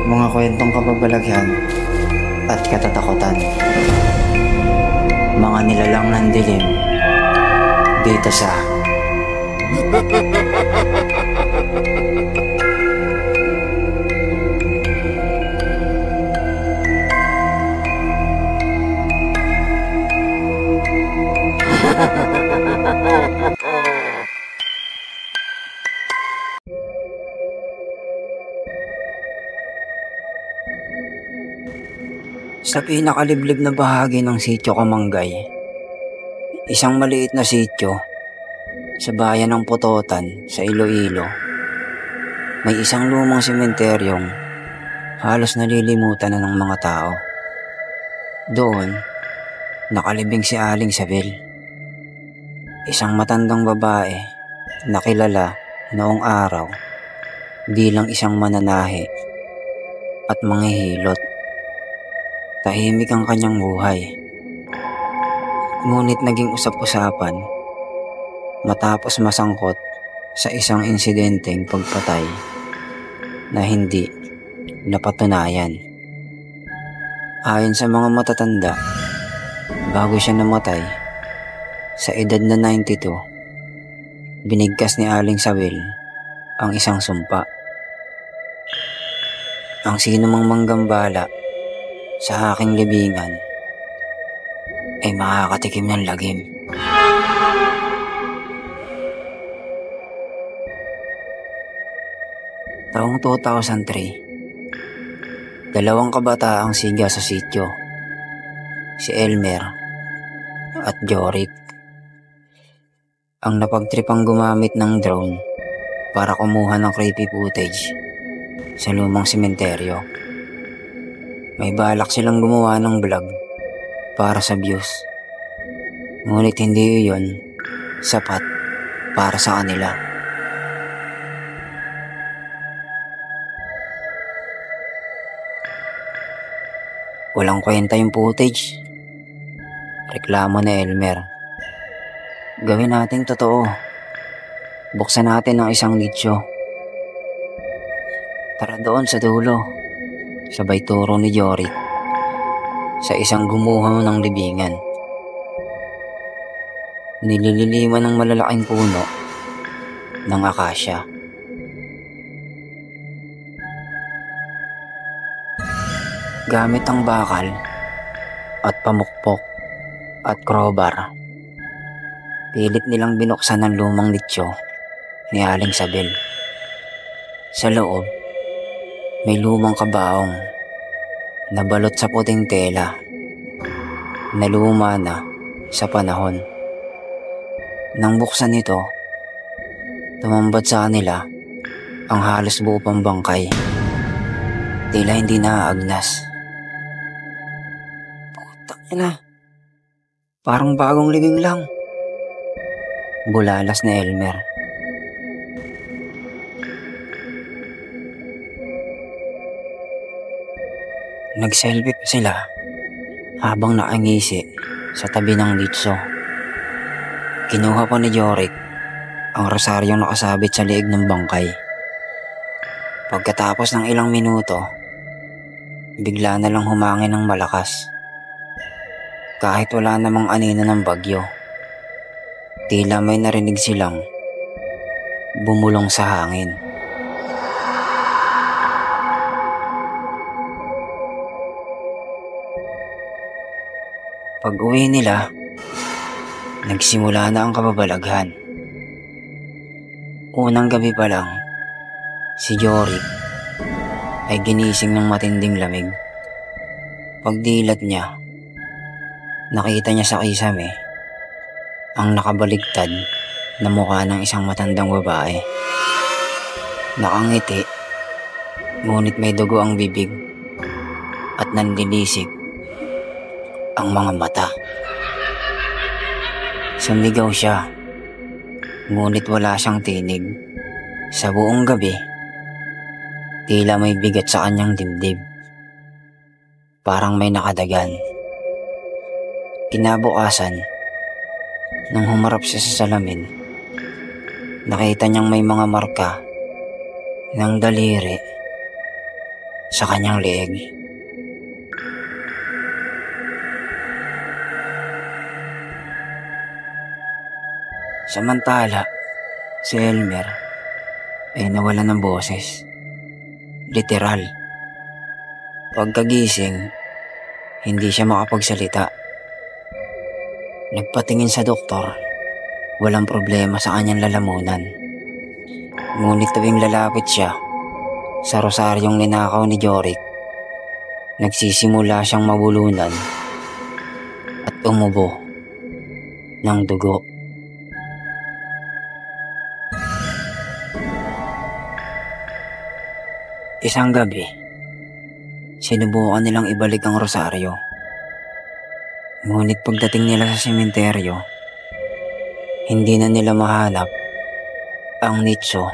Mga kwentong kababalaghan at katatakutan. Mga nilalang ng dilim dito sa Sa pinakaliblib na bahagi ng Sitio Kamanggay, isang maliit na sitio sa bayan ng Putotan sa Iloilo, may isang lumang sementeryong halos nalilimutan na ng mga tao. Doon, nakalibing si Aling Sabel, isang matandang babae na kilala noong araw bilang isang mananahe at manghihilot. Tahimik ang kanyang buhay. Ngunit naging usap-usapan matapos masangkot sa isang insidenteng pagpatay na hindi napatunayan. Ayon sa mga matatanda, bago siya namatay sa edad na 92, binigkas ni Aling Sabel ang isang sumpa. Ang sinumang manggambala sa aking libingan ay makakatikim ng lagim. Taong 2003, dalawang kabataang siga sa sitio, si Elmer at Jorik, ang napagtripang gumamit ng drone para kumuha ng creepy footage sa lumang sementeryo. May balak silang gumawa ng vlog para sa views, ngunit hindi iyon sapat para sa kanila. Walang kwenta yung footage, reklamo ni Elmer. Gawin nating totoo. Buksan natin ang isang nicho. Tara doon sa dulo, sabay turo ni Jorik sa isang gumuho ng libingan. Nilililiman ng malalaking puno ng akasya. Gamit ang bakal at pamukpok at crowbar, pilit nilang binuksan ang lumang nicho ni Aling Sabel. Sa loob, may lumang kabaong na balot sa puting tela na luma na sa panahon. Nang buksan ito, tumambad sa kanila ang halos buo pang bangkay, tila hindi naaagnas. Putang ina, parang bagong libing lang, bulalas ni Elmer. Nagselfie pa sila habang nakangisi sa tabi ng litso. Kinuha pa ni Jorik ang rosaryong nakasabit sa liig ng bangkay. Pagkatapos ng ilang minuto, bigla na lang humangin ng malakas. Kahit wala namang anino ng bagyo, tila may narinig silang bumulong sa hangin. Pag-uwi nila, nagsimula na ang kababalaghan. Unang gabi pa lang, si Jorik ay ginising ng matinding lamig. Pagdilat niya, nakita niya sa kisame ang nakabaligtad na mukha ng isang matandang babae. Nakangiti, ngunit may dugo ang bibig at nanlilisik ang mga mata. Sumigaw siya, ngunit wala siyang tinig. Sa buong gabi, tila may bigat sa kanyang dibdib, parang may nakadagan. Kinabukasan, nang humarap siya sa salamin, nakita niyang may mga marka ng daliri sa kanyang leeg. Samantala, si Elmer ay nawala ng boses. Literal. Pagkagising, hindi siya makapagsalita. Nagpatingin sa doktor, walang problema sa kanyang lalamunan. Ngunit tuwing lalapit siya sa rosaryong ninakaw ni Yorick, nagsisimula siyang mabulunan at umubo ng dugo. Isang gabi, sinubukan nilang ibalik ang rosaryo. Ngunit pagdating nila sa sementeryo, hindi na nila mahanap ang nicho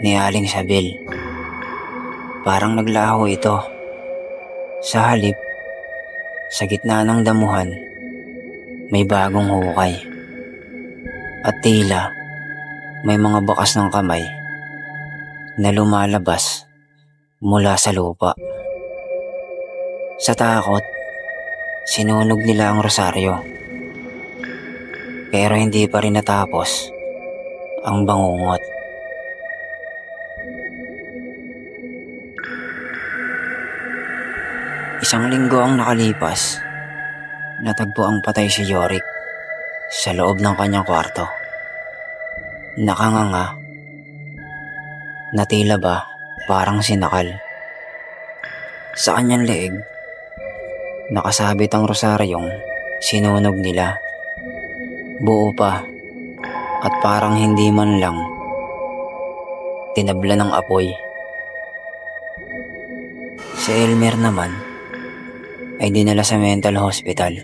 ni Aling Sabel. Parang naglaho ito. Sa halip, sa gitna ng damuhan, may bagong hukay. At tila may mga bakas ng kamay na lumalabas mula sa lupa. Sa takot, sinunog nila ang rosaryo. Pero hindi pa rin natapos ang bangungot. Isang linggo ang nakalipas, natagpo ang patay si Yorick sa loob ng kanyang kwarto. Nakanganga, na tila ba parang sinakal. Sa kanyang leeg, nakasabit ang rosaryong sinunog nila. Buo pa at parang hindi man lang tinabla ng apoy. Si Elmer naman ay dinala sa mental hospital.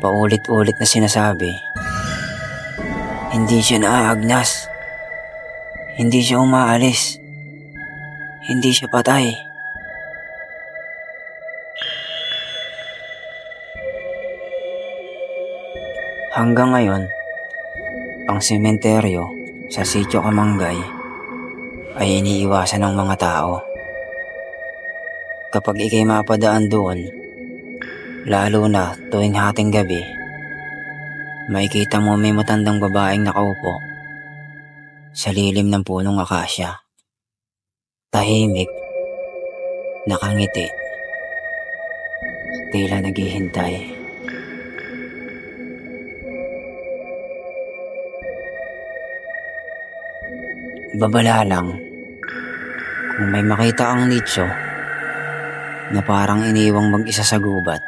Paulit-ulit na sinasabi, hindi siya naaagnas, hindi siya umaalis, hindi siya patay. Hanggang ngayon, ang sementeryo sa Sitio Kamanggay ay iniiwasan ng mga tao. Kapag ikay mapadaan doon, lalo na tuwing hating gabi, makikita mo may matandang babaeng nakaupo sa lilim ng punong akasya. Tahimik, nakangiti, tila naghihintay. Babala lang, kung may makita ang nicho na parang iniwang mag-isa sa gubat,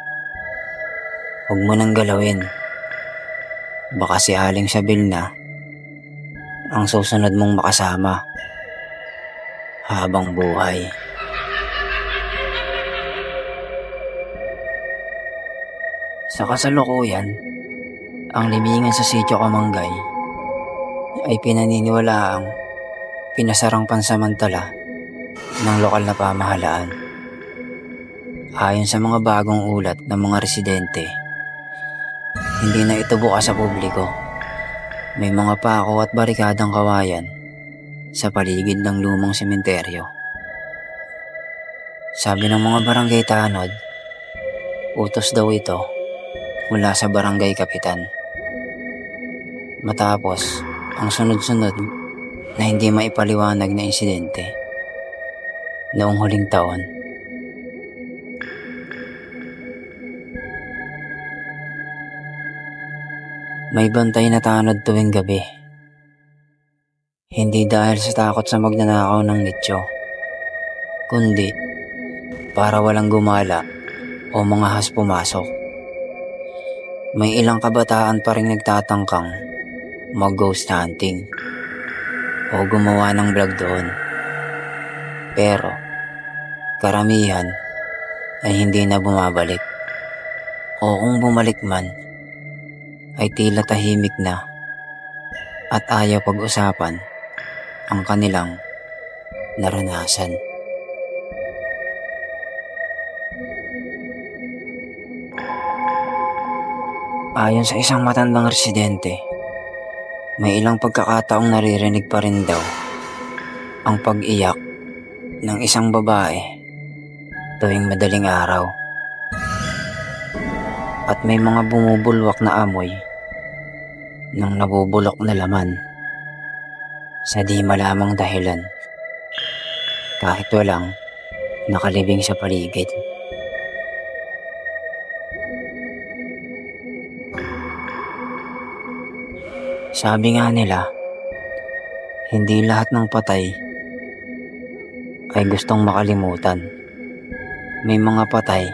huwag mo nang galawin. Baka si Aling Sabel na ang susunod mong makasama habang buhay. Sa kasalukuyan, ang libingan sa Sitio Kamanggay ay pinaniniwalaang pinasarang pansamantala ng lokal na pamahalaan. Ayon sa mga bagong ulat ng mga residente, hindi na ito bukas sa publiko. May mga pako at barikadang kawayan sa paligid ng lumang sementeryo. Sabi ng mga barangay tanod, utos daw ito mula sa barangay kapitan. Matapos ang sunod-sunod na hindi maipaliwanag na insidente noong huling taon. May bantay na tanod tuwing gabi. Hindi dahil sa takot sa magnanakaw ng nicho, kundi para walang gumala o mga has pumasok. May ilang kabataan pa rin nagtatangkang mag-ghost hunting o gumawa ng vlog doon. Pero karamihan ay hindi na bumabalik. O kung bumalik man, ay tila tahimik na at ayaw pag-usapan ang kanilang naranasan. Ayon sa isang matandang residente, may ilang pagkakataong naririnig pa rin daw ang pag-iyak ng isang babae tuwing madaling araw. At may mga bumubulwak na amoy ng nabubulok na laman sa di malamang dahilan kahit walang nakalibing sa paligid. Sabi nga nila, hindi lahat ng patay ay gustong makalimutan. May mga patay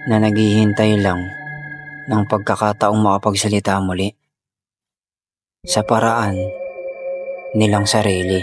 na naghihintay lang ng pagkakataong makapagsalita muli sa paraan nilang sarili.